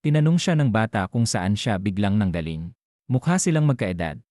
Tinanong siya ng bata kung saan siya biglang nanggaling. Mukha silang magkaedad.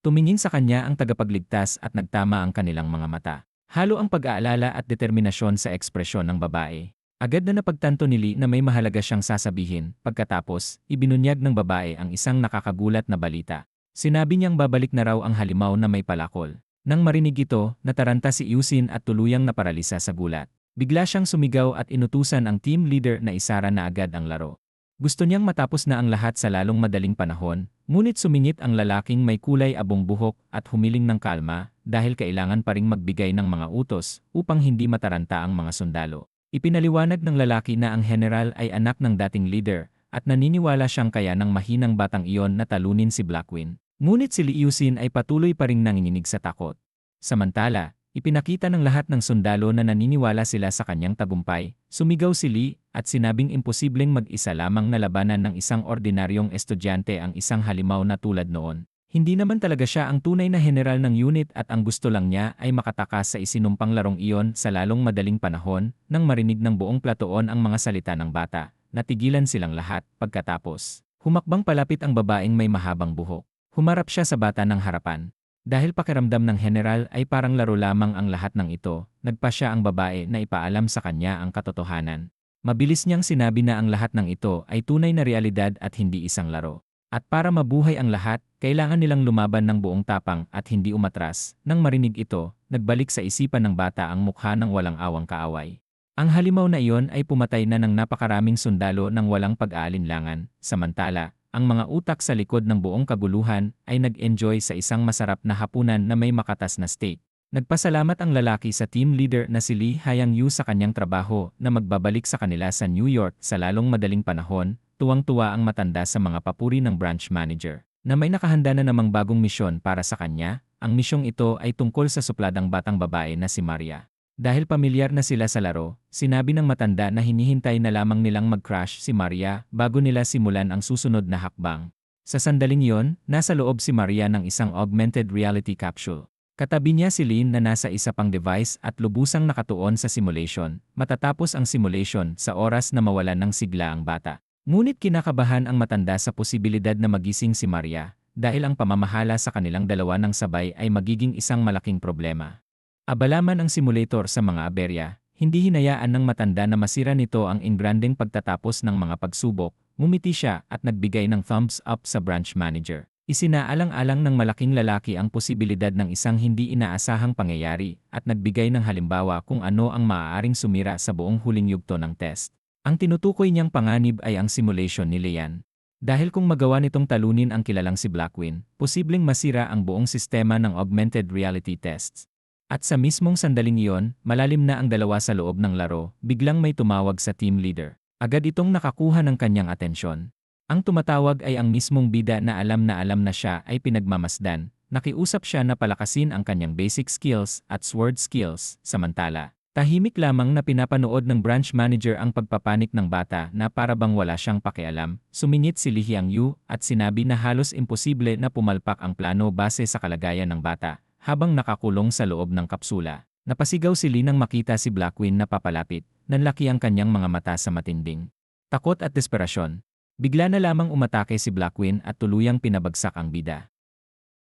Tumingin sa kanya ang tagapagligtas at nagtama ang kanilang mga mata. Halo ang pag-aalala at determinasyon sa ekspresyon ng babae. Agad na napagtanto ni Lee na may mahalaga siyang sasabihin. Pagkatapos, ibinunyag ng babae ang isang nakakagulat na balita. Sinabi niyang babalik na raw ang halimaw na may palakol. Nang marinig ito, nataranta si Yusin at tuluyang naparalisa sa gulat. Bigla siyang sumigaw at inutusan ang team leader na isara na agad ang laro. Gusto niyang matapos na ang lahat sa lalong madaling panahon, ngunit sumingit ang lalaking may kulay abong buhok at humiling ng kalma dahil kailangan pa ring magbigay ng mga utos upang hindi mataranta ang mga sundalo. Ipinaliwanag ng lalaki na ang general ay anak ng dating leader at naniniwala siyang kaya ng mahinang batang iyon na talunin si Blackwing. Ngunit si Lee Yusin ay patuloy pa ring nanginginig sa takot. Samantala, ipinakita ng lahat ng sundalo na naniniwala sila sa kanyang tagumpay. Sumigaw si Lee at sinabing imposibleng mag-isa lamang na labanan ng isang ordinaryong estudyante ang isang halimaw na tulad noon. Hindi naman talaga siya ang tunay na general ng unit at ang gusto lang niya ay makatakas sa isinumpang larong iyon sa lalong madaling panahon. Nang marinig ng buong platoon ang mga salita ng bata, natigilan silang lahat. Pagkatapos, humakbang palapit ang babaeng may mahabang buhok. Humarap siya sa bata ng harapan. Dahil pakiramdam ng general ay parang laro lamang ang lahat ng ito, nagpa siya ang babae na ipaalam sa kanya ang katotohanan. Mabilis niyang sinabi na ang lahat ng ito ay tunay na realidad at hindi isang laro. At para mabuhay ang lahat, kailangan nilang lumaban ng buong tapang at hindi umatras. Nang marinig ito, nagbalik sa isipan ng bata ang mukha ng walang awang kaaway. Ang halimaw na iyon ay pumatay na ng napakaraming sundalo ng walang pag-aalinlangan. Samantala, ang mga utak sa likod ng buong kaguluhan ay nag-enjoy sa isang masarap na hapunan na may makatas na steak. Nagpasalamat ang lalaki sa team leader na si Lee Hyang-yu sa kanyang trabaho na magbabalik sa kanila sa New York sa lalong madaling panahon. Tuwang-tuwa ang matanda sa mga papuri ng branch manager na may nakahanda na namang bagong misyon para sa kanya. Ang misyong ito ay tungkol sa supladang batang babae na si Maria. Dahil pamilyar na sila sa laro, sinabi ng matanda na hinihintay na lamang nilang mag-crash si Maria bago nila simulan ang susunod na hakbang. Sa sandaling iyon, nasa loob si Maria ng isang augmented reality capsule. Katabi niya si Lin na nasa isa pang device at lubusang nakatuon sa simulation. Matatapos ang simulation sa oras na mawalan ng sigla ang bata. Ngunit kinakabahan ang matanda sa posibilidad na magising si Maria dahil ang pamamahala sa kanilang dalawa ng sabay ay magiging isang malaking problema. Abala man ang simulator sa mga aberya, hindi hinayaan ng matanda na masira nito ang ingranding pagtatapos ng mga pagsubok. Ngumiti siya at nagbigay ng thumbs up sa branch manager. Isinaalang-alang ng malaking lalaki ang posibilidad ng isang hindi inaasahang pangyayari at nagbigay ng halimbawa kung ano ang maaaring sumira sa buong huling yugto ng test. Ang tinutukoy niyang panganib ay ang simulation ni Lian. Dahil kung magawa nitong talunin ang kilalang si Blackwing, posibleng masira ang buong sistema ng augmented reality tests. At sa mismong sandaling iyon, malalim na ang dalawa sa loob ng laro, biglang may tumawag sa team leader. Agad itong nakakuha ng kanyang atensyon. Ang tumatawag ay ang mismong bida na alam na siya ay pinagmamasdan. Nakiusap siya na palakasin ang kanyang basic skills at sword skills. Samantala, tahimik lamang na pinapanood ng branch manager ang pagpapanik ng bata na para bang wala siyang pakialam. Sumingit si Lee Hyang-yu at sinabi na halos imposible na pumalpak ang plano base sa kalagayan ng bata habang nakakulong sa loob ng kapsula. Napasigaw si Lee nang makita si Blackwing na papalapit. Nanlaki ang kanyang mga mata sa matinding takot at desperasyon. Bigla na lamang umatake si Blackwing at tuluyang pinabagsak ang bida.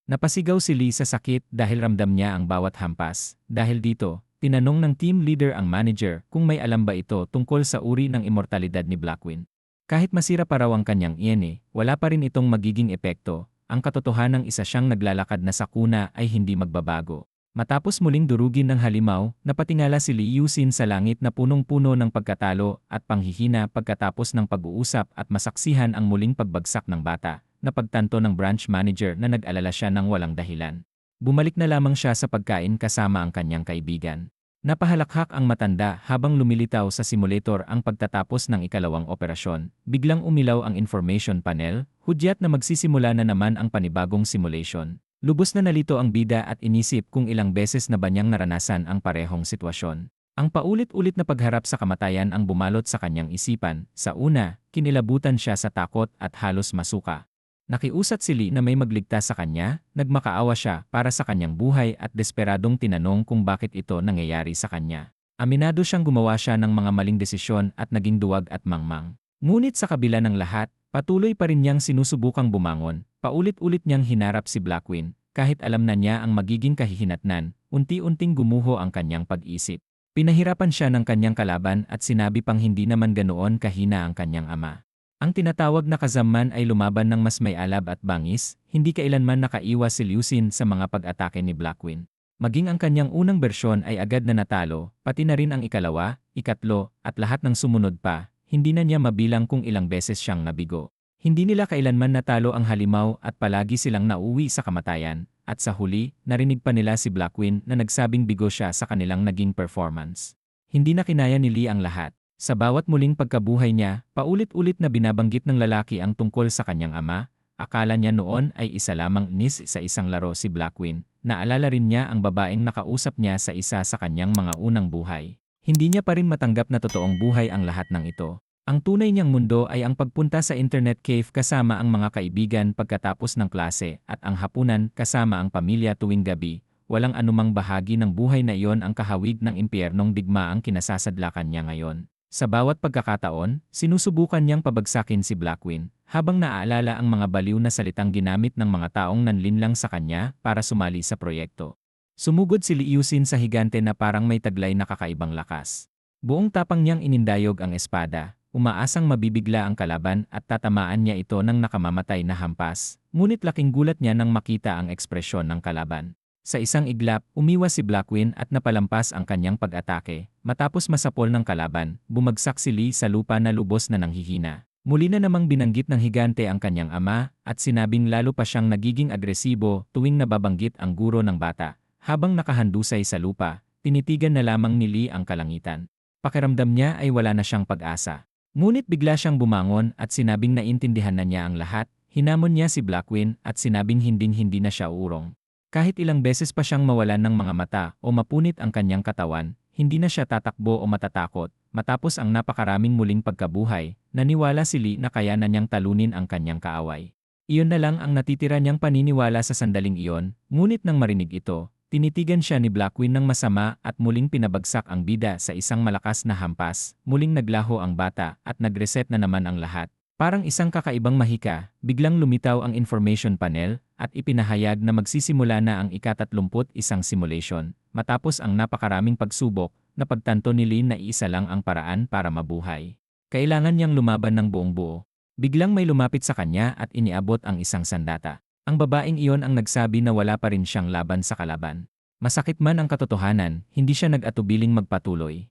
Napasigaw si Lee sa sakit dahil ramdam niya ang bawat hampas. Dahil dito, tinanong ng team leader ang manager kung may alam ba ito tungkol sa uri ng immortalidad ni Blackwing. Kahit masira pa raw ang kanyang iene, wala pa rin itong magiging epekto. Ang katotohanang isa siyang naglalakad na sa kuna ay hindi magbabago. Matapos muling durugin ng halimaw, napatingala si Lee Yusin sa langit na punong-puno ng pagkatalo at panghihina pagkatapos ng pag-uusap at masaksihan ang muling pagbagsak ng bata. Napagtanto ng branch manager na nag-alala siya ng walang dahilan. Bumalik na lamang siya sa pagkain kasama ang kanyang kaibigan. Napahalakhak ang matanda habang lumilitaw sa simulator ang pagtatapos ng ikalawang operasyon. Biglang umilaw ang information panel, hudyat na magsisimula na naman ang panibagong simulation. Lubos na nalito ang bida at inisip kung ilang beses na ba niyang naranasan ang parehong sitwasyon. Ang paulit-ulit na pagharap sa kamatayan ang bumalot sa kanyang isipan. Sa una, kinilabutan siya sa takot at halos masuka. Nakiusat si Lee na may magligtas sa kanya, nagmakaawa siya para sa kanyang buhay at desperadong tinanong kung bakit ito nangyayari sa kanya. Aminado siyang gumawa siya ng mga maling desisyon at naging duwag at mangmang. Ngunit sa kabila ng lahat, patuloy pa rin niyang sinusubukang bumangon, paulit-ulit niyang hinarap si Blackwing, kahit alam na niya ang magiging kahihinatnan, unti-unting gumuho ang kanyang pag-isip. Pinahirapan siya ng kanyang kalaban at sinabi pang hindi naman ganoon kahina ang kanyang ama. Ang tinatawag na kazaman ay lumaban ng mas may alab at bangis, hindi kailanman nakaiwas si Liu Xin sa mga pag-atake ni Blackwing. Maging ang kanyang unang bersyon ay agad na natalo, pati na rin ang ikalawa, ikatlo, at lahat ng sumunod pa, hindi na niya mabilang kung ilang beses siyang nabigo. Hindi nila kailanman natalo ang halimaw at palagi silang nauwi sa kamatayan, at sa huli, narinig pa nila si Blackwing na nagsabing bigo siya sa kanilang naging performance. Hindi na kinaya ni Lee ang lahat. Sa bawat muling pagkabuhay niya, paulit-ulit na binabanggit ng lalaki ang tungkol sa kanyang ama. Akala niya noon ay isa lamang nis sa isang laro si Blackwing. Naalala rin niya ang babaeng nakausap niya sa isa sa kanyang mga unang buhay. Hindi niya pa rin matanggap na totoong buhay ang lahat ng ito. Ang tunay niyang mundo ay ang pagpunta sa internet cave kasama ang mga kaibigan pagkatapos ng klase at ang hapunan kasama ang pamilya tuwing gabi. Walang anumang bahagi ng buhay na iyon ang kahawig ng impyernong digmaang kinasasadlakan niya ngayon. Sa bawat pagkakataon, sinusubukan niyang pabagsakin si Blackwing, habang naaalala ang mga baliw na salitang ginamit ng mga taong nanlinlang sa kanya para sumali sa proyekto. Sumugod si Liu Xin sa higante na parang may taglay na kakaibang lakas. Buong tapang niyang inindayog ang espada, umaasang mabibigla ang kalaban at tatamaan niya ito ng nakamamatay na hampas, ngunit laking gulat niya nang makita ang ekspresyon ng kalaban. Sa isang iglap, umiwas si Blackwing at napalampas ang kanyang pag-atake. Matapos masapol ng kalaban, bumagsak si Lee sa lupa na lubos na nanghihina. Muli na namang binanggit ng higante ang kanyang ama at sinabing lalo pa siyang nagiging agresibo tuwing nababanggit ang guro ng bata. Habang nakahandusay sa lupa, tinitigan na lamang ni Lee ang kalangitan. Pakiramdam niya ay wala na siyang pag-asa. Ngunit bigla siyang bumangon at sinabing naintindihan na niya ang lahat. Hinamon niya si Blackwing at sinabing hinding-hindi na siya uurong. Kahit ilang beses pa siyang mawalan ng mga mata o mapunit ang kanyang katawan, hindi na siya tatakbo o matatakot. Matapos ang napakaraming muling pagkabuhay, naniwala si Lee na kaya na niyang talunin ang kanyang kaaway. Iyon na lang ang natitira niyang paniniwala sa sandaling iyon, ngunit nang marinig ito, tinitigan siya ni Blackwing ng masama at muling pinabagsak ang bida sa isang malakas na hampas, muling naglaho ang bata at nag-reset na naman ang lahat. Parang isang kakaibang mahika, biglang lumitaw ang information panel at ipinahayag na magsisimula na ang ika-31 simulation. Matapos ang napakaraming pagsubok, napagtanto ni Lee na iisa lang ang paraan para mabuhay. Kailangan niyang lumaban ng buong buo. Biglang may lumapit sa kanya at iniabot ang isang sandata. Ang babaeng iyon ang nagsabi na wala pa rin siyang laban sa kalaban. Masakit man ang katotohanan, hindi siya nag-atubiling magpatuloy.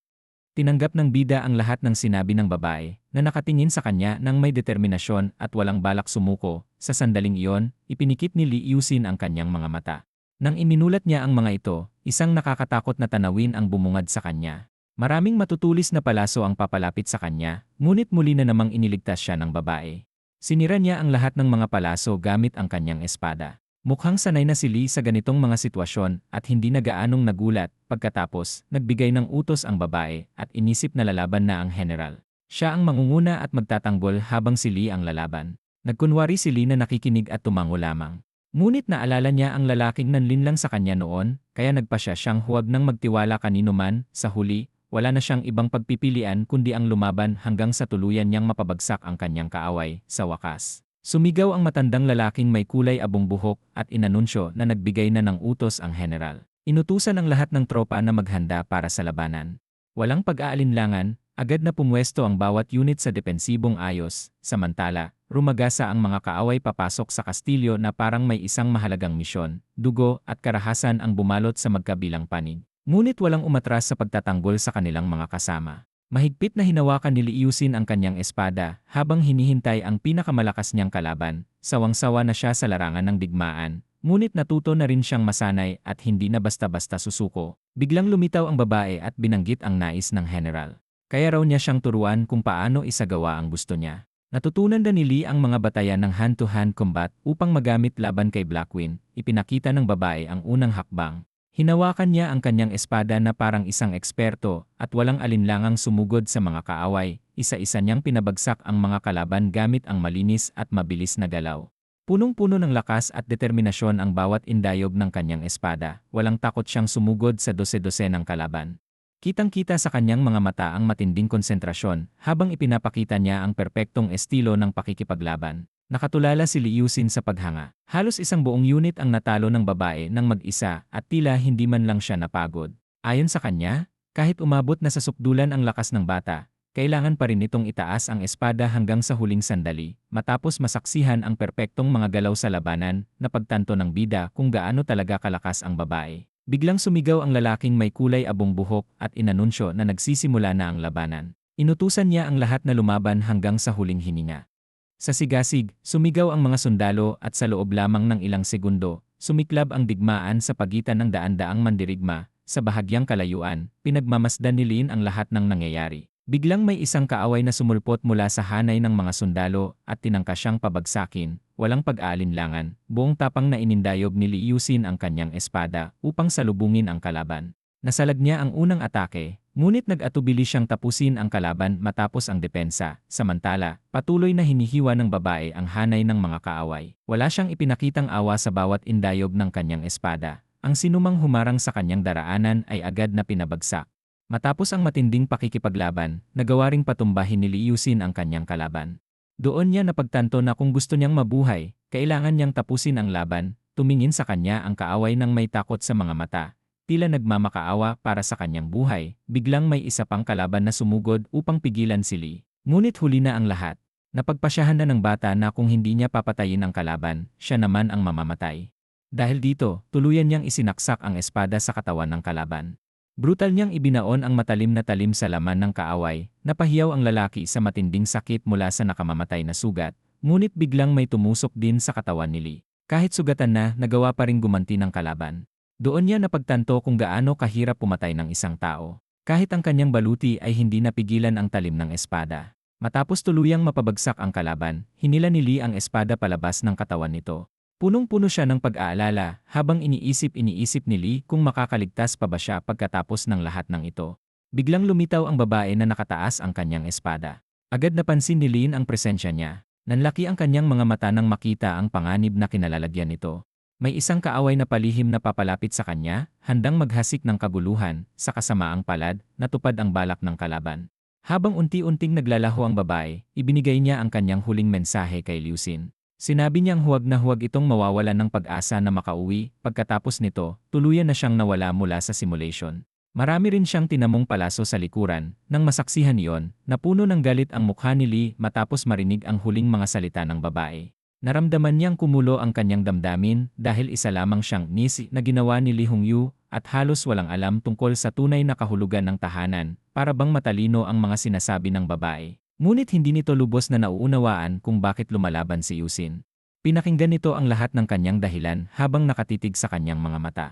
Tinanggap ng bida ang lahat ng sinabi ng babae na nakatingin sa kanya ng may determinasyon at walang balak sumuko. Sa sandaling iyon, ipinikit ni Liu Xin ang kanyang mga mata. Nang iminulat niya ang mga ito, isang nakakatakot na tanawin ang bumungad sa kanya. Maraming matutulis na palaso ang papalapit sa kanya, ngunit muli na namang iniligtas siya ng babae. Sinira niya ang lahat ng mga palaso gamit ang kanyang espada. Mukhang sanay na si Lee sa ganitong mga sitwasyon at hindi na gaanong nagulat. Pagkatapos, nagbigay ng utos ang babae at inisip na lalaban na ang general. Siya ang mangunguna at magtatanggol habang si Lee ang lalaban. Nagkunwari si Lee na nakikinig at tumango lamang. Ngunit naalala niya ang lalaking nanlinlang sa kanya noon, kaya nagpasya siyang huwag nang magtiwala kanino man. Sa huli, wala na siyang ibang pagpipilian kundi ang lumaban hanggang sa tuluyan niyang mapabagsak ang kanyang kaaway. Sa wakas, sumigaw ang matandang lalaking may kulay abong buhok at inanunsyo na nagbigay na ng utos ang general. Inutusan ang lahat ng tropa na maghanda para sa labanan. Walang pag-aalinlangan, agad na pumwesto ang bawat unit sa depensibong ayos. Samantala, rumagasa ang mga kaaway papasok sa kastilyo na parang may isang mahalagang misyon. Dugo at karahasan ang bumalot sa magkabilang panig. Ngunit walang umatras sa pagtatanggol sa kanilang mga kasama. Mahigpit na hinawakan ni Liu Xin ang kanyang espada habang hinihintay ang pinakamalakas niyang kalaban. Sawang-sawa na siya sa larangan ng digmaan, ngunit natuto na rin siyang masanay at hindi na basta-basta susuko. Biglang lumitaw ang babae at binanggit ang nais ng general. Kaya raw niya siyang turuan kung paano isagawa ang gusto niya. Natutunan na ni Lee ang mga batayan ng hand-to-hand combat upang magamit laban kay Blackwing. Ipinakita ng babae ang unang hakbang. Hinawakan niya ang kanyang espada na parang isang eksperto at walang alinlangang sumugod sa mga kaaway. Isa-isa niyang pinabagsak ang mga kalaban gamit ang malinis at mabilis na galaw. Punong-puno ng lakas at determinasyon ang bawat indayog ng kanyang espada. Walang takot siyang sumugod sa dose-dose ng kalaban. Kitang-kita sa kanyang mga mata ang matinding konsentrasyon habang ipinapakita niya ang perpektong estilo ng pakikipaglaban. Nakatulala si Liu Xin sa paghanga. Halos isang buong unit ang natalo ng babae ng mag-isa at tila hindi man lang siya napagod. Ayon sa kanya, kahit umabot na sa sukdulan ang lakas ng bata, kailangan pa rin itong itaas ang espada hanggang sa huling sandali, matapos masaksihan ang perpektong mga galaw sa labanan na pagtanto ng bida kung gaano talaga kalakas ang babae. Biglang sumigaw ang lalaking may kulay abong buhok at inanunsyo na nagsisimula na ang labanan. Inutusan niya ang lahat na lumaban hanggang sa huling hininga. Sa sigasig, sumigaw ang mga sundalo at sa loob lamang ng ilang segundo, sumiklab ang digmaan sa pagitan ng daan-daang mandirigma. Sa bahagyang kalayuan, pinagmamasdan ni Lin ang lahat ng nangyayari. Biglang may isang kaaway na sumulpot mula sa hanay ng mga sundalo at tinangka siyang pabagsakin. Walang pag-aalinlangan, buong tapang na inindayob ni Liu Xin ang kanyang espada upang salubungin ang kalaban. Nasalag niya ang unang atake, ngunit nag-atubili siyang tapusin ang kalaban matapos ang depensa. Samantala, patuloy na hinihiwa ng babae ang hanay ng mga kaaway. Wala siyang ipinakitang awa sa bawat indayob ng kanyang espada. Ang sinumang humarang sa kanyang daraanan ay agad na pinabagsak. Matapos ang matinding pakikipaglaban, nagawa ring patumbahin ni Liu Xin ang kanyang kalaban. Doon niya napagtanto na kung gusto niyang mabuhay, kailangan niyang tapusin ang laban. Tumingin sa kanya ang kaaway ng may takot sa mga mata. Tila nagmamakaawa para sa kanyang buhay, biglang may isa pang kalaban na sumugod upang pigilan si Li. Ngunit huli na ang lahat. Napagpasyahan na ng bata na kung hindi niya papatayin ang kalaban, siya naman ang mamamatay. Dahil dito, tuluyan niyang isinaksak ang espada sa katawan ng kalaban. Brutal niyang ibinaon ang matalim na talim sa laman ng kaaway, napahiyaw ang lalaki sa matinding sakit mula sa nakamamatay na sugat, ngunit biglang may tumusok din sa katawan ni Li. Kahit sugatan na, nagawa pa ring gumanti ng kalaban. Doon niya napagtanto kung gaano kahirap pumatay ng isang tao. Kahit ang kanyang baluti ay hindi napigilan ang talim ng espada. Matapos tuluyang mapabagsak ang kalaban, hinila ni Li ang espada palabas ng katawan nito. Punong-puno siya ng pag-aalala habang iniisip ni Li kung makakaligtas pa ba siya pagkatapos ng lahat ng ito. Biglang lumitaw ang babae na nakataas ang kanyang espada. Agad napansin ni Lin ang presensya niya. Nanlaki ang kanyang mga mata nang makita ang panganib na kinalalagyan nito. May isang kaaway na palihim na papalapit sa kanya, handang maghasik ng kaguluhan, sa kasamaang palad, natupad ang balak ng kalaban. Habang unti-unting naglalaho ang babae, ibinigay niya ang kanyang huling mensahe kay Liu Xin. Sinabi niyang huwag na huwag itong mawawalan ng pag-asa na makauwi, pagkatapos nito, tuluyan na siyang nawala mula sa simulation. Marami rin siyang tinamong palaso sa likuran, nang masaksihan iyon, napuno ng galit ang mukha ni Li matapos marinig ang huling mga salita ng babae. Naramdaman niyang kumulo ang kanyang damdamin dahil isa lamang siyang nisi na ginawa ni Li Hongyu at halos walang alam tungkol sa tunay na kahulugan ng tahanan, para bang matalino ang mga sinasabi ng babae. Ngunit hindi nito lubos na nauunawaan kung bakit lumalaban si Liu Xin. Pinakinggan nito ang lahat ng kanyang dahilan habang nakatitig sa kanyang mga mata.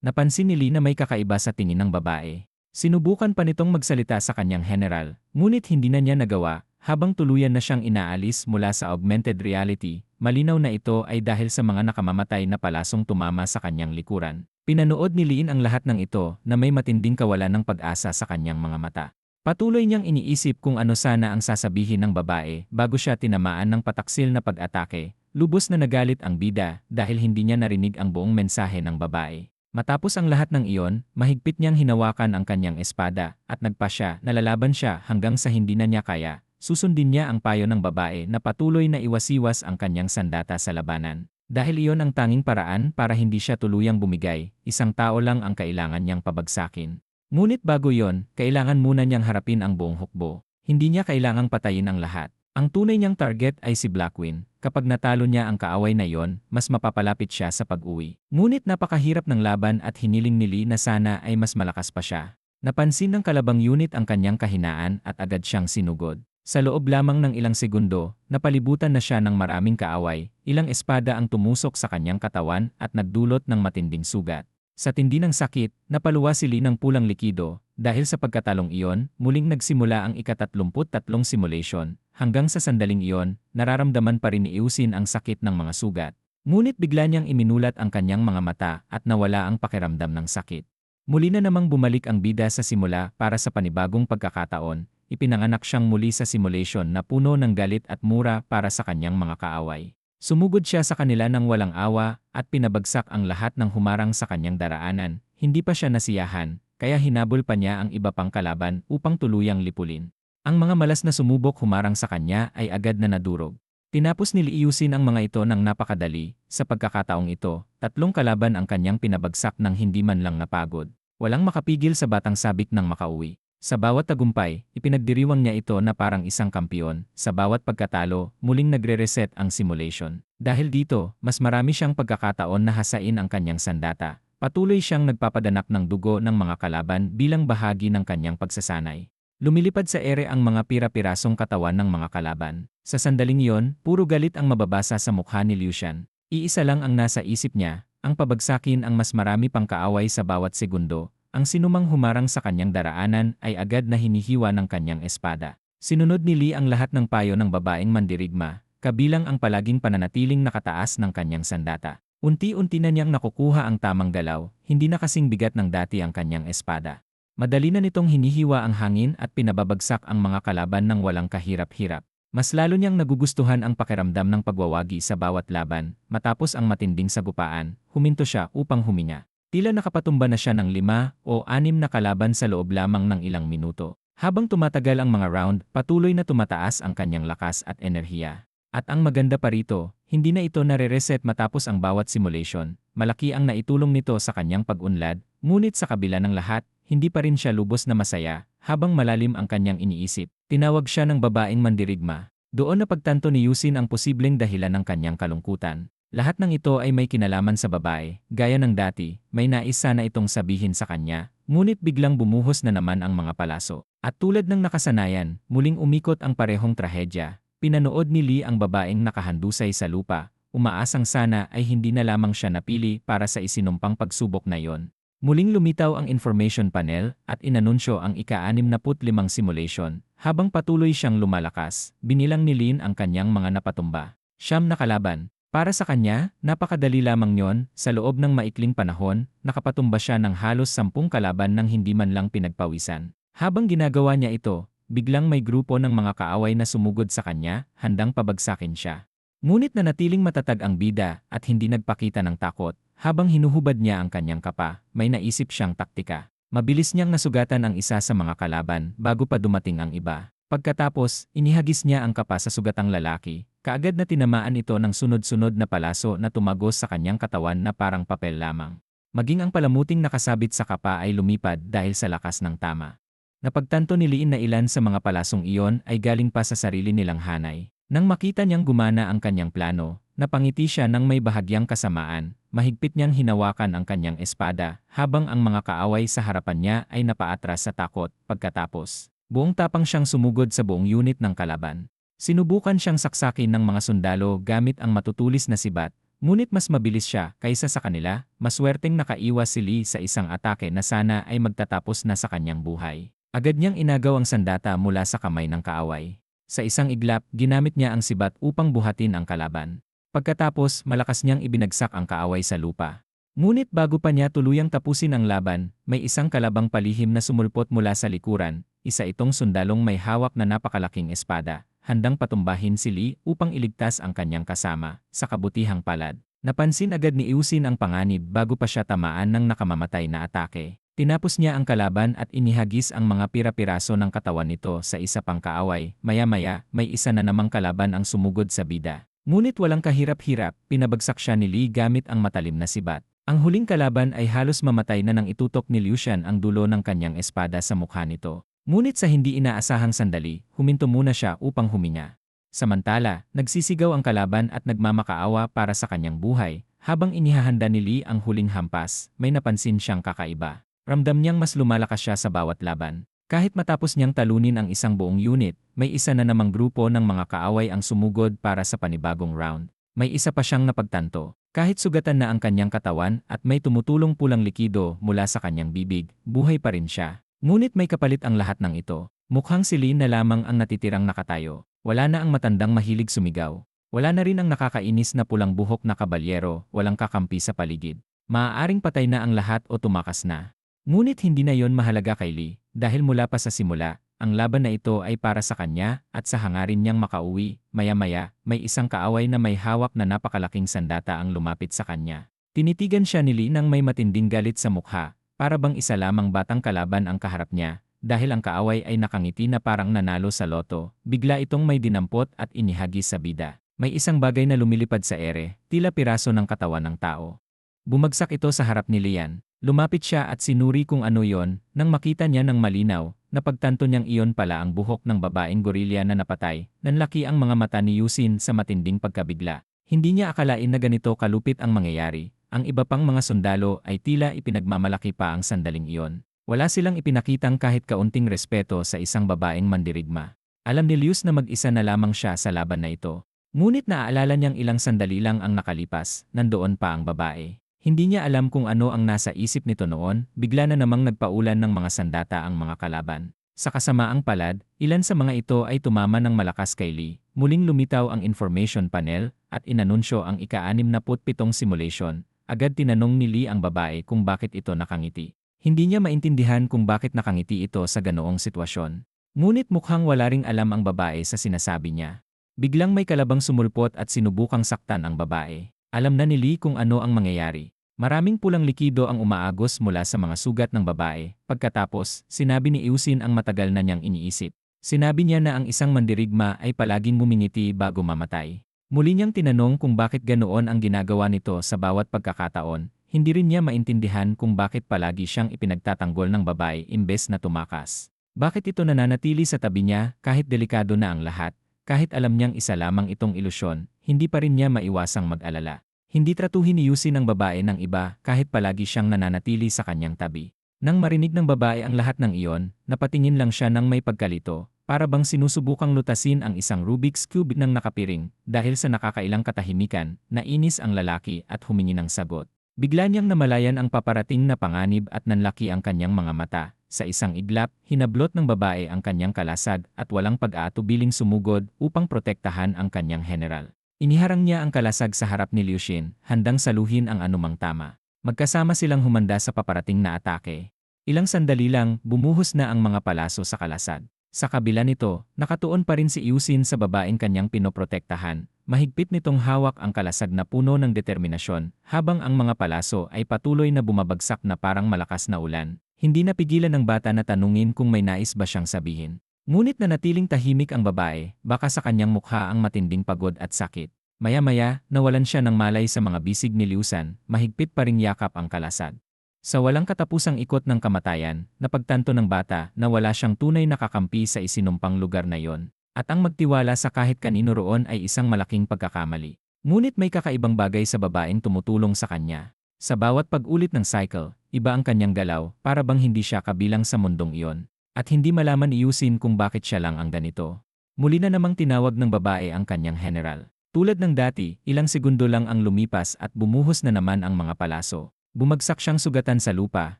Napansin ni Li na may kakaiba sa tingin ng babae. Sinubukan pa nitong magsalita sa kanyang general, ngunit hindi na niya nagawa. Habang tuluyan na siyang inaalis mula sa augmented reality, malinaw na ito ay dahil sa mga nakamamatay na palasong tumama sa kanyang likuran. Pinanood ni Lin ang lahat ng ito na may matinding kawalan ng pag-asa sa kanyang mga mata. Patuloy niyang iniisip kung ano sana ang sasabihin ng babae bago siya tinamaan ng pataksil na pag-atake. Lubos na nagalit ang bida dahil hindi niya narinig ang buong mensahe ng babae. Matapos ang lahat ng iyon, mahigpit niyang hinawakan ang kanyang espada at nagpasya na lalaban siya hanggang sa hindi na niya kaya. Susundin niya ang payo ng babae na patuloy na iwasiwas ang kanyang sandata sa labanan. Dahil iyon ang tanging paraan para hindi siya tuluyang bumigay, isang tao lang ang kailangan niyang pabagsakin. Ngunit bago iyon, kailangan muna niyang harapin ang buong hukbo. Hindi niya kailangang patayin ang lahat. Ang tunay niyang target ay si Blackwing. Kapag natalo niya ang kaaway na iyon, mas mapapalapit siya sa pag-uwi. Ngunit napakahirap ng laban at hiniling ni Li na sana ay mas malakas pa siya. Napansin ng kalabang unit ang kanyang kahinaan at agad siyang sinugod. Sa loob lamang ng ilang segundo, napalibutan na siya ng maraming kaaway, ilang espada ang tumusok sa kanyang katawan at nagdulot ng matinding sugat. Sa tindi ng sakit, napaluwa si Li ng pulang likido, dahil sa pagkatalong iyon, muling nagsimula ang ika-33 simulation. Hanggang sa sandaling iyon, nararamdaman pa rin ni Liu Xin ang sakit ng mga sugat. Ngunit bigla niyang iminulat ang kanyang mga mata at nawala ang pakiramdam ng sakit. Muli na namang bumalik ang bida sa simula para sa panibagong pagkakataon. Ipinanganak siyang muli sa simulation na puno ng galit at mura para sa kanyang mga kaaway. Sumugod siya sa kanila ng walang awa at pinabagsak ang lahat ng humarang sa kanyang daraanan. Hindi pa siya nasiyahan, kaya hinabol pa niya ang iba pang kalaban upang tuluyang lipulin. Ang mga malas na sumubok humarang sa kanya ay agad na nadurog. Tinapos ni Liu Xin ang mga ito ng napakadali. Sa pagkakataong ito, 3 kalaban ang kanyang pinabagsak ng hindi man lang napagod. Walang makapigil sa batang sabik ng makauwi. Sa bawat tagumpay, ipinagdiriwang niya ito na parang isang kampiyon. Sa bawat pagkatalo, muling nagre-reset ang simulation. Dahil dito, mas marami siyang pagkakataon na hasain ang kanyang sandata. Patuloy siyang nagpapadanak ng dugo ng mga kalaban bilang bahagi ng kanyang pagsasanay. Lumilipad sa ere ang mga pira-pirasong katawan ng mga kalaban. Sa sandaling iyon, puro galit ang mababasa sa mukha ni Liu Shan. Iisa lang ang nasa isip niya, ang pabagsakin ang mas marami pang kaaway sa bawat segundo. Ang sinumang humarang sa kanyang daraanan ay agad na hinihiwa ng kanyang espada. Sinunod ni Li ang lahat ng payo ng babaeng mandirigma, kabilang ang palaging pananatiling nakataas ng kanyang sandata. Unti-unti na niyang nakukuha ang tamang galaw, hindi na kasing bigat ng dati ang kanyang espada. Madali na nitong hinihiwa ang hangin at pinababagsak ang mga kalaban ng walang kahirap-hirap. Mas lalo niyang nagugustuhan ang pakiramdam ng pagwawagi sa bawat laban. Matapos ang matinding sagupaan, huminto siya upang huminga. Tila nakapatumba na siya ng 5 o 6 na kalaban sa loob lamang ng ilang minuto. Habang tumatagal ang mga round, patuloy na tumataas ang kanyang lakas at enerhiya. At ang maganda pa rito, hindi na ito nare-reset matapos ang bawat simulation. Malaki ang naitulong nito sa kanyang pag-unlad, ngunit sa kabila ng lahat, hindi pa rin siya lubos na masaya. Habang malalim ang kanyang iniisip, tinawag siya ng babaeng mandirigma. Doon napagtanto ni Yusin ang posibleng dahilan ng kanyang kalungkutan. Lahat ng ito ay may kinalaman sa babae, gaya ng dati, may nais sana itong sabihin sa kanya, ngunit biglang bumuhos na naman ang mga palaso. At tulad ng nakasanayan, muling umikot ang parehong trahedya. Pinanood ni Li ang babaeng nakahandusay sa lupa, umaasang sana ay hindi na lamang siya napili para sa isinumpang pagsubok na iyon. Muling lumitaw ang information panel at inanunsyo ang ika-65 simulation. Habang patuloy siyang lumalakas, binilang ni Lin ang kanyang mga napatumba. 9 na kalaban. Para sa kanya, napakadali lamang yon. Sa loob ng maikling panahon, nakapatumba siya ng halos 10 kalaban nang hindi man lang pinagpawisan. Habang ginagawa niya ito, biglang may grupo ng mga kaaway na sumugod sa kanya, handang pabagsakin siya. Ngunit nanatiling matatag ang bida at hindi nagpakita ng takot. Habang hinuhubad niya ang kanyang kapa, may naisip siyang taktika. Mabilis niyang nasugatan ang isa sa mga kalaban bago pa dumating ang iba. Pagkatapos, inihagis niya ang kapa sa sugatang lalaki. Kaagad na tinamaan ito ng sunod-sunod na palaso na tumagos sa kanyang katawan na parang papel lamang. Maging ang palamuting nakasabit sa kapa ay lumipad dahil sa lakas ng tama. Napagtanto ni Liin na ilan sa mga palasong iyon ay galing pa sa sarili nilang hanay. Nang makita niyang gumana ang kanyang plano, napangiti siya ng may bahagyang kasamaan. Mahigpit niyang hinawakan ang kanyang espada, habang ang mga kaaway sa harapan niya ay napaatras sa takot. Pagkatapos, buong tapang siyang sumugod sa buong unit ng kalaban. Sinubukan siyang saksakin ng mga sundalo gamit ang matutulis na sibat, ngunit mas mabilis siya kaysa sa kanila. Maswerteng nakaiwas si Li sa isang atake na sana ay magtatapos na sa kanyang buhay. Agad niyang inagaw ang sandata mula sa kamay ng kaaway. Sa isang iglap, ginamit niya ang sibat upang buhatin ang kalaban. Pagkatapos, malakas niyang ibinagsak ang kaaway sa lupa. Ngunit bago pa niya tuluyang tapusin ang laban, may isang kalabang palihim na sumulpot mula sa likuran. Isa itong sundalong may hawak na napakalaking espada, handang patumbahin si Li upang iligtas ang kanyang kasama. Sa kabutihang palad, napansin agad ni Yusin ang panganib bago pa siya tamaan ng nakamamatay na atake. Tinapos niya ang kalaban at inihagis ang mga pira-piraso ng katawan nito sa isa pang kaaway. Maya-maya, may isa na namang kalaban ang sumugod sa bida. Ngunit walang kahirap-hirap, pinabagsak siya ni Li gamit ang matalim na sibat. Ang huling kalaban ay halos mamatay na nang itutok ni Liu Shan ang dulo ng kanyang espada sa mukha nito. Ngunit sa hindi inaasahang sandali, huminto muna siya upang huminga. Samantala, nagsisigaw ang kalaban at nagmamakaawa para sa kanyang buhay. Habang inihahanda ni Li ang huling hampas, may napansin siyang kakaiba. Ramdam niyang mas lumalakas siya sa bawat laban. Kahit matapos niyang talunin ang isang buong unit, may isa na namang grupo ng mga kaaway ang sumugod para sa panibagong round. May isa pa siyang napagtanto. Kahit sugatan na ang kanyang katawan at may tumutulong pulang likido mula sa kanyang bibig, buhay pa rin siya. Ngunit may kapalit ang lahat ng ito. Mukhang si Lin na lamang ang natitirang nakatayo. Wala na ang matandang mahilig sumigaw. Wala na rin ang nakakainis na pulang buhok na kabalyero, walang kakampi sa paligid. Maaaring patay na ang lahat o tumakas na. Ngunit hindi na yon mahalaga kay Li, dahil mula pa sa simula, ang laban na ito ay para sa kanya at sa hangarin niyang makauwi. Maya-maya, may isang kaaway na may hawak na napakalaking sandata ang lumapit sa kanya. Tinitigan siya ni Li nang may matinding galit sa mukha. para bang isa lamang batang kalaban ang kaharap niya. Dahil ang kaaway ay nakangiti na parang nanalo sa loto, bigla itong may dinampot at inihagis sa bida. May isang bagay na lumilipad sa ere, tila piraso ng katawan ng tao. Bumagsak ito sa harap ni Lian. Lumapit siya at sinuri kung ano yon, nang makita niya ng malinaw, napagtanto niyang iyon pala ang buhok ng babaeng gorilya na napatay, nanlaki ang mga mata ni Yusin sa matinding pagkabigla. Hindi niya akalain na ganito kalupit ang mangyayari. Ang iba pang mga sundalo ay tila ipinagmamalaki pa ang sandaling iyon. Wala silang ipinakitang kahit kaunting respeto sa isang babaeng mandirigma. Alam ni Lius na mag-isa na lamang siya sa laban na ito. Ngunit naaalala niyang ilang sandali lang ang nakalipas, nandoon pa ang babae. Hindi niya alam kung ano ang nasa isip nito noon, bigla na namang nagpaulan ng mga sandata ang mga kalaban. Sa kasamaang palad, ilan sa mga ito ay tumama ng malakas kay Lee. Muling lumitaw ang information panel at inanunsyo ang ika-67 simulation. Agad tinanong ni Lee ang babae kung bakit ito nakangiti. Hindi niya maintindihan kung bakit nakangiti ito sa ganoong sitwasyon. Ngunit mukhang wala ring alam ang babae sa sinasabi niya. Biglang may kalabang sumulpot at sinubukang saktan ang babae. Alam na ni Lee kung ano ang mangyayari. Maraming pulang likido ang umaagos mula sa mga sugat ng babae. Pagkatapos, sinabi ni Yusin ang matagal na niyang iniisip. Sinabi niya na ang isang mandirigma ay palaging mumingiti bago mamatay. Muli niyang tinanong kung bakit ganoon ang ginagawa nito sa bawat pagkakataon. Hindi rin niya maintindihan kung bakit palagi siyang ipinagtatanggol ng babae imbes na tumakas. Bakit ito nananatili sa tabi niya kahit delikado na ang lahat, kahit alam niyang isa lamang itong ilusyon, hindi pa rin niya maiwasang mag-alala. Hindi tratuhin ni Yusin ang babae ng iba kahit palagi siyang nananatili sa kanyang tabi. Nang marinig ng babae ang lahat ng iyon, napatingin lang siya ng may pagkalito, para bang sinusubukang lutasin ang isang Rubik's Cube ng nakapiring. Dahil sa nakakailang katahimikan, nainis ang lalaki at humingi ng sagot. Bigla niyang namalayan ang paparating na panganib at nanlaki ang kanyang mga mata. Sa isang iglap, hinablot ng babae ang kanyang kalasag at walang pag-aatubiling sumugod upang protektahan ang kanyang general. Iniharang niya ang kalasag sa harap ni Liu Xin, handang saluhin ang anumang tama. Magkasama silang humanda sa paparating na atake. Ilang sandali lang, bumuhos na ang mga palaso sa kalasag. Sa kabila nito, nakatuon pa rin si Yusin sa babaeng kanyang pinoprotektahan. Mahigpit nitong hawak ang kalasag na puno ng determinasyon, habang ang mga palaso ay patuloy na bumabagsak na parang malakas na ulan. Hindi napigilan ng bata na tanungin kung may nais ba siyang sabihin. Ngunit nanatiling tahimik ang babae, baka sa kanyang mukha ang matinding pagod at sakit. Maya-maya, nawalan siya ng malay sa mga bisig ni Liusan, mahigpit pa ring yakap ang kalasag. Sa walang katapusang ikot ng kamatayan, napagtanto ng bata na wala siyang tunay na kakampi sa isinumpang lugar na iyon. At ang magtiwala sa kahit kanino roon ay isang malaking pagkakamali. Ngunit may kakaibang bagay sa babaeng tumutulong sa kanya. Sa bawat pag-ulit ng cycle, iba ang kanyang galaw, para bang hindi siya kabilang sa mundong iyon. At hindi malaman ni Yusin kung bakit siya lang ang ganito. Muli na namang tinawag ng babae ang kanyang general. Tulad ng dati, ilang segundo lang ang lumipas at bumuhos na naman ang mga palaso. Bumagsak siyang sugatan sa lupa,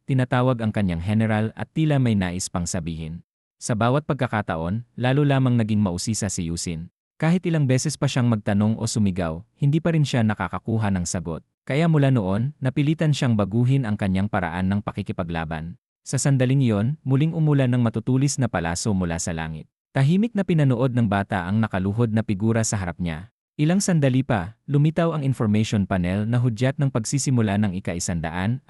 tinatawag ang kanyang general at tila may nais pang sabihin. Sa bawat pagkakataon, lalo lamang naging mausisa si Yusin. Kahit ilang beses pa siyang magtanong o sumigaw, hindi pa rin siya nakakakuha ng sagot. Kaya mula noon, napilitan siyang baguhin ang kanyang paraan ng pakikipaglaban. Sa sandaling iyon, muling umulan ng matutulis na palaso mula sa langit. Tahimik na pinanood ng bata ang nakaluhod na figura sa harap niya. Ilang sandali pa, lumitaw ang information panel na hudyat ng pagsisimula ng ika-137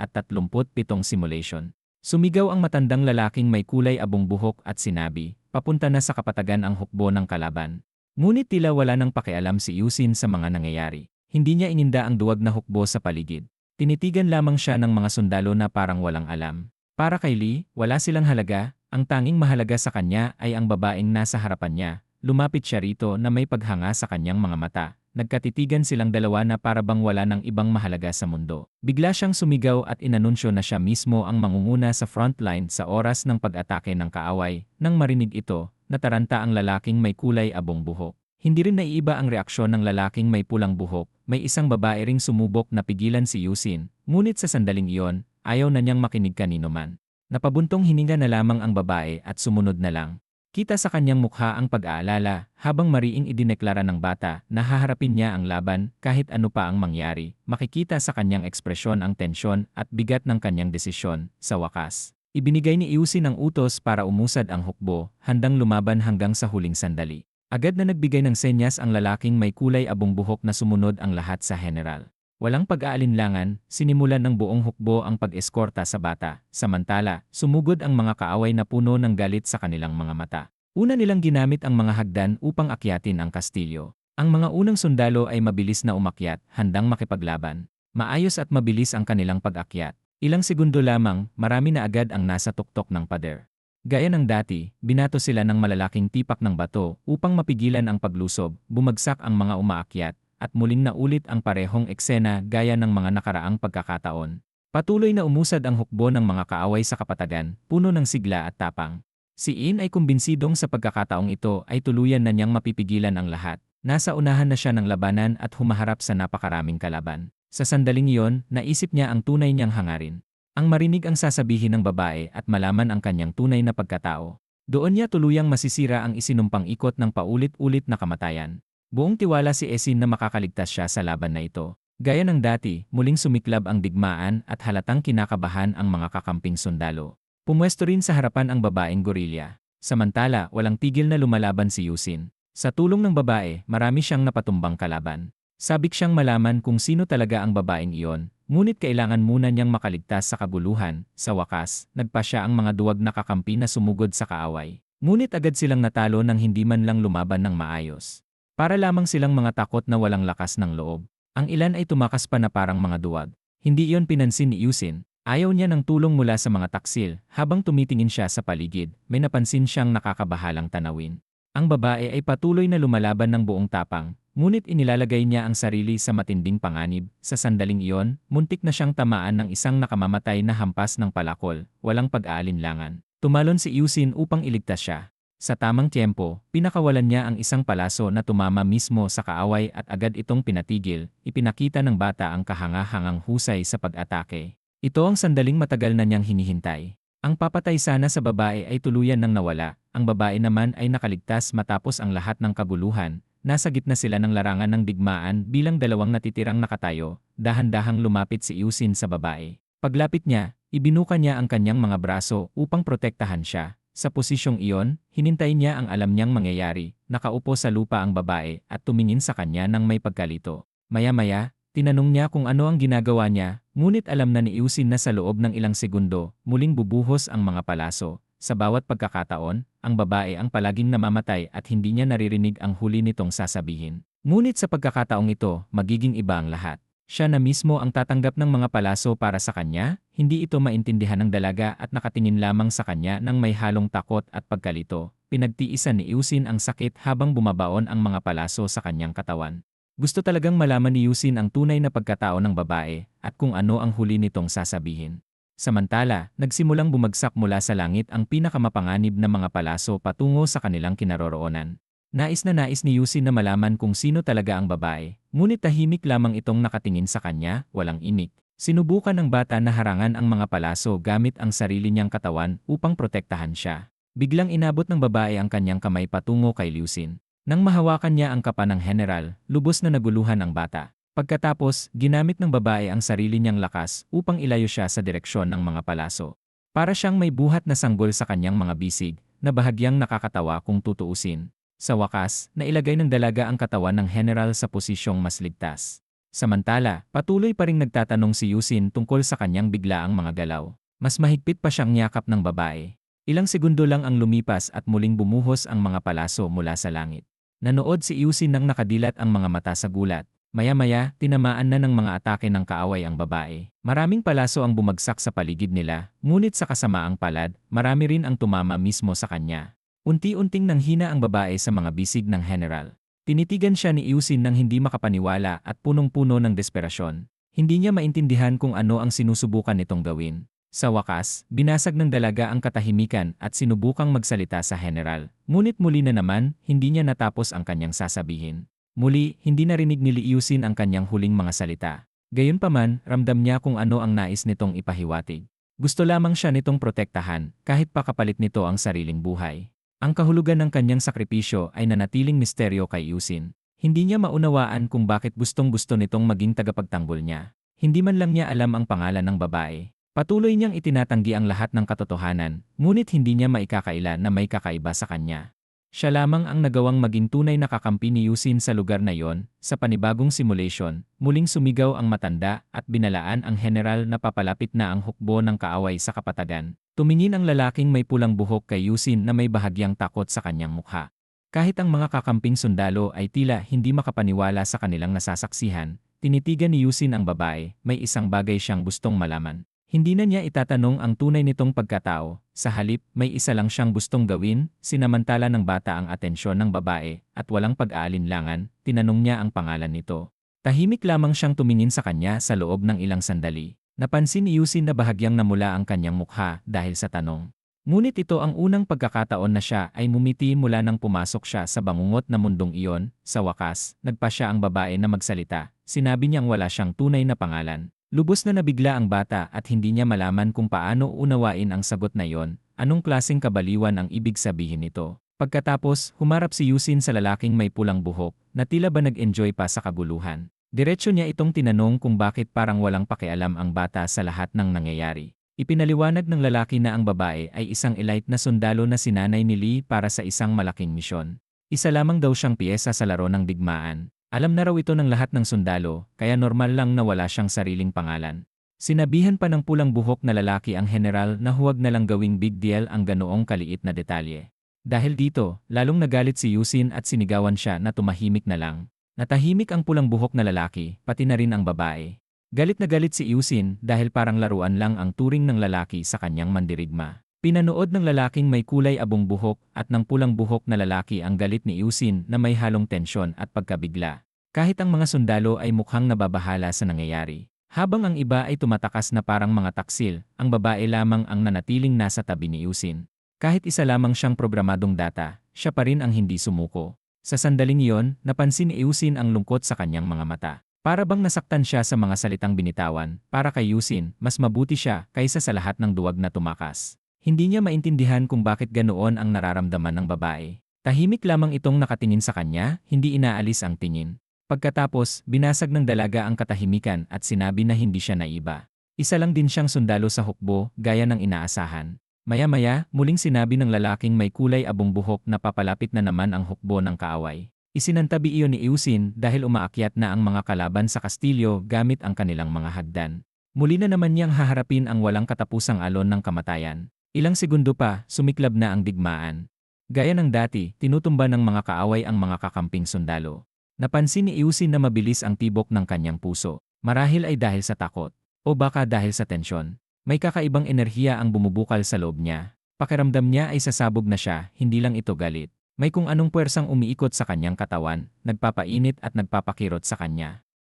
simulation. Sumigaw ang matandang lalaking may kulay abong buhok at sinabi, papunta na sa kapatagan ang hukbo ng kalaban. Ngunit tila wala nang pakialam si Yusin sa mga nangyayari. Hindi niya ininda ang duwag na hukbo sa paligid. Tinitigan lamang siya ng mga sundalo na parang walang alam. Para kay Lee, wala silang halaga, ang tanging mahalaga sa kanya ay ang babaeng nasa harapan niya. Lumapit siya rito na may paghanga sa kanyang mga mata. Nagkatitigan silang dalawa na para bang wala ng ibang mahalaga sa mundo. Bigla siyang sumigaw at inanunsyo na siya mismo ang mangunguna sa frontline sa oras ng pag-atake ng kaaway. Nang marinig ito, nataranta ang lalaking may kulay abong buhok. Hindi rin naiiba ang reaksyon ng lalaking may pulang buhok. May isang babae ring sumubok na pigilan si Yusin. Ngunit sa sandaling iyon, ayaw na niyang makinig kanino man. Napabuntong hininga na lamang ang babae at sumunod na lang. Kita sa kanyang mukha ang pag-aalala, habang mariing idineklara ng bata na haharapin niya ang laban kahit ano pa ang mangyari. Makikita sa kanyang ekspresyon ang tensyon at bigat ng kanyang desisyon. Sa wakas, ibinigay ni Yusin ang utos para umusad ang hukbo, handang lumaban hanggang sa huling sandali. Agad na nagbigay ng senyas ang lalaking may kulay abong buhok na sumunod ang lahat sa general. Walang pag-aalinlangan, sinimulan ng buong hukbo ang pag-eskorta sa bata, samantala, sumugod ang mga kaaway na puno ng galit sa kanilang mga mata. Una nilang ginamit ang mga hagdan upang akyatin ang kastilyo. Ang mga unang sundalo ay mabilis na umakyat, handang makipaglaban. Maayos at mabilis ang kanilang pag-akyat. Ilang segundo lamang, marami na agad ang nasa tuktok ng pader. Gaya ng dati, binato sila ng malalaking tipak ng bato upang mapigilan ang paglusob, bumagsak ang mga umaakyat, at muling naulit ang parehong eksena gaya ng mga nakaraang pagkakataon. Patuloy na umusad ang hukbo ng mga kaaway sa kapatagan, puno ng sigla at tapang. Si In ay kumbinsidong sa pagkakataong ito ay tuluyan na niyang mapipigilan ang lahat. Nasa unahan na siya ng labanan at humaharap sa napakaraming kalaban. Sa sandaling iyon, naisip niya ang tunay niyang hangarin. Ang marinig ang sasabihin ng babae at malaman ang kanyang tunay na pagkatao. Doon niya tuluyang masisira ang isinumpang ikot ng paulit-ulit na kamatayan. Buong tiwala si Esin na makakaligtas siya sa laban na ito. Gaya ng dati, muling sumiklab ang digmaan at halatang kinakabahan ang mga kakamping sundalo. Pumwesto rin sa harapan ang babaeng gorilya. Samantala, walang tigil na lumalaban si Yusin. Sa tulong ng babae, marami siyang napatumbang kalaban. Sabik siyang malaman kung sino talaga ang babaeng iyon, ngunit kailangan muna niyang makaligtas sa kabuluhan. Sa wakas, nagpa siya ang mga duwag na kakampi na sumugod sa kaaway. Ngunit agad silang natalo nang hindi man lang lumaban ng maayos. Para lamang silang mga takot na walang lakas ng loob. Ang ilan ay tumakas pa na parang mga duwag. Hindi iyon pinansin ni Yusin. Ayaw niya ng tulong mula sa mga taksil. Habang tumitingin siya sa paligid, may napansin siyang nakakabahalang tanawin. Ang babae ay patuloy na lumalaban ng buong tapang, ngunit inilalagay niya ang sarili sa matinding panganib. Sa sandaling iyon, muntik na siyang tamaan ng isang nakamamatay na hampas ng palakol, walang pag-aalinlangan. Tumalon si Yusin upang iligtas siya. Sa tamang tiyempo, pinakawalan niya ang isang palaso na tumama mismo sa kaaway at agad itong pinatigil. Ipinakita ng bata ang kahanga-hangang husay sa pag-atake. Ito ang sandaling matagal na niyang hinihintay. Ang papatay sana sa babae ay tuluyan nang nawala. Ang babae naman ay nakaligtas matapos ang lahat ng kaguluhan. Nasa gitna sila ng larangan ng digmaan bilang dalawang natitirang nakatayo. Dahan-dahang lumapit si Yusin sa babae. Paglapit niya, ibinuka niya ang kanyang mga braso upang protektahan siya. Sa posisyong iyon, hinintay niya ang alam niyang mangyayari. Nakaupo sa lupa ang babae at tumingin sa kanya ng may pagkalito. Maya-maya, tinanong niya kung ano ang ginagawa niya, ngunit alam na ni Yusin na sa loob ng ilang segundo, muling bubuhos ang mga palaso. Sa bawat pagkakataon, ang babae ang palaging namamatay at hindi niya naririnig ang huli nitong sasabihin. Ngunit sa pagkakataong ito, magiging iba ang lahat. Siya na mismo ang tatanggap ng mga palaso para sa kanya, hindi ito maintindihan ng dalaga at nakatingin lamang sa kanya ng may halong takot at pagkalito. Pinagtiisan ni Yusin ang sakit habang bumabaon ang mga palaso sa kanyang katawan. Gusto talagang malaman ni Yusin ang tunay na pagkatao ng babae at kung ano ang huli nitong sasabihin. Samantala, nagsimulang bumagsak mula sa langit ang pinakamapanganib na mga palaso patungo sa kanilang kinaroroonan. Nais ni Yusin na malaman kung sino talaga ang babae, ngunit tahimik lamang itong nakatingin sa kanya, walang imik. Sinubukan ng bata na harangan ang mga palaso gamit ang sarili niyang katawan upang protektahan siya. Biglang inabot ng babae ang kanyang kamay patungo kay Yusin. Nang mahawakan niya ang kapa ng general, lubos na naguluhan ang bata. Pagkatapos, ginamit ng babae ang sarili niyang lakas upang ilayo siya sa direksyon ng mga palaso. Para siyang may buhat na sanggol sa kanyang mga bisig, na bahagyang nakakatawa kung tutuusin. Sa wakas, nailagay ng dalaga ang katawan ng general sa posisyong mas ligtas. Samantala, patuloy pa ring nagtatanong si Yusin tungkol sa kanyang biglaang mga galaw. Mas mahigpit pa siyang yakap ng babae. Ilang segundo lang ang lumipas at muling bumuhos ang mga palaso mula sa langit. Nanood si Yusin nang nakadilat ang mga mata sa gulat. Maya-maya, tinamaan na ng mga atake ng kaaway ang babae. Maraming palaso ang bumagsak sa paligid nila, ngunit sa kasamaang palad, marami rin ang tumama mismo sa kanya. Unti-unting nanghina ang babae sa mga bisig ng general. Tinitigan siya ni Yusin nang hindi makapaniwala at punong-puno ng desperasyon. Hindi niya maintindihan kung ano ang sinusubukan nitong gawin. Sa wakas, binasag ng dalaga ang katahimikan at sinubukang magsalita sa general. Ngunit muli na naman, hindi niya natapos ang kanyang sasabihin. Muli, hindi narinig ni Yusin ang kanyang huling mga salita. Gayunpaman, ramdam niya kung ano ang nais nitong ipahiwatig. Gusto lamang siya nitong protektahan, kahit pa kapalit nito ang sariling buhay. Ang kahulugan ng kanyang sakripisyo ay nanatiling misteryo kay Yusin. Hindi niya maunawaan kung bakit gustong-gusto nitong maging tagapagtanggol niya. Hindi man lang niya alam ang pangalan ng babae. Patuloy niyang itinatanggi ang lahat ng katotohanan, ngunit hindi niya maikakaila na may kakaiba sa kanya. Siya lamang ang nagawang maging tunay na kakampi ni Yusin sa lugar na yon. Sa panibagong simulation, muling sumigaw ang matanda at binalaan ang general na papalapit na ang hukbo ng kaaway sa kapatagan. Tumingin ang lalaking may pulang buhok kay Yusin na may bahagyang takot sa kanyang mukha. Kahit ang mga kakamping sundalo ay tila hindi makapaniwala sa kanilang nasasaksihan, tinitigan ni Yusin ang babae, may isang bagay siyang gustong malaman. Hindi na niya itatanong ang tunay nitong pagkatao, sa halip may isa lang siyang gustong gawin, sinamantala ng bata ang atensyon ng babae, at walang pag-aalinlangan, tinanong niya ang pangalan nito. Tahimik lamang siyang tumingin sa kanya sa loob ng ilang sandali. Napansin ni Yusin na bahagyang namula ang kanyang mukha dahil sa tanong. Ngunit ito ang unang pagkakataon na siya ay mumiti mula nang pumasok siya sa bangungot na mundong iyon. Sa wakas, nagpa siya ang babae na magsalita. Sinabi niyang wala siyang tunay na pangalan. Lubos na nabigla ang bata at hindi niya malaman kung paano unawain ang sagot na yon. Anong klaseng kabaliwan ang ibig sabihin nito? Pagkatapos, humarap si Yusin sa lalaking may pulang buhok na tila ba nag-enjoy pa sa kaguluhan. Diretso niya itong tinanong kung bakit parang walang pakialam ang bata sa lahat ng nangyayari. Ipinaliwanag ng lalaki na ang babae ay isang elite na sundalo na sinanay ni Lee para sa isang malaking misyon. Isa lamang daw siyang piyesa sa laro ng digmaan. Alam na raw ito ng lahat ng sundalo, kaya normal lang na wala siyang sariling pangalan. Sinabihan pa ng pulang buhok na lalaki ang general na huwag na lang gawing big deal ang ganoong kaliit na detalye. Dahil dito, lalong nagalit si Yusin at sinigawan siya na tumahimik na lang. Natahimik ang pulang buhok na lalaki, pati na rin ang babae. Galit na galit si Yusin dahil parang laruan lang ang turing ng lalaki sa kanyang mandirigma. Pinanood ng lalaking may kulay abong buhok at ng pulang buhok na lalaki ang galit ni Yusin na may halong tensyon at pagkabigla. Kahit ang mga sundalo ay mukhang nababahala sa nangyayari. Habang ang iba ay tumatakas na parang mga taksil, ang babae lamang ang nanatiling nasa tabi ni Yusin. Kahit isa lamang siyang programadong data, siya pa rin ang hindi sumuko. Sa sandaling iyon, napansin ni Yusin ang lungkot sa kanyang mga mata. Para bang nasaktan siya sa mga salitang binitawan, para kay Yusin, mas mabuti siya kaysa sa lahat ng duwag na tumakas. Hindi niya maintindihan kung bakit ganoon ang nararamdaman ng babae. Tahimik lamang itong nakatingin sa kanya, hindi inaalis ang tingin. Pagkatapos, binasag ng dalaga ang katahimikan at sinabi na hindi siya naiba. Isa lang din siyang sundalo sa hukbo, gaya ng inaasahan. Maya-maya, muling sinabi ng lalaking may kulay abong buhok na papalapit na naman ang hukbo ng kaaway. Isinantabi iyon ni Yusin dahil umaakyat na ang mga kalaban sa kastilyo gamit ang kanilang mga hagdan. Muli na naman niyang haharapin ang walang katapusang alon ng kamatayan. Ilang segundo pa, sumiklab na ang digmaan. Gaya ng dati, tinutumba ng mga kaaway ang mga kakamping sundalo. Napansin ni Yusin na mabilis ang tibok ng kanyang puso. Marahil ay dahil sa takot. O baka dahil sa tensyon. May kakaibang enerhiya ang bumubukal sa loob niya. Pakiramdam niya ay sasabog na siya, hindi lang ito galit. May kung anong puwersang umiikot sa kanyang katawan, nagpapainit at nagpapakirot sa kanya.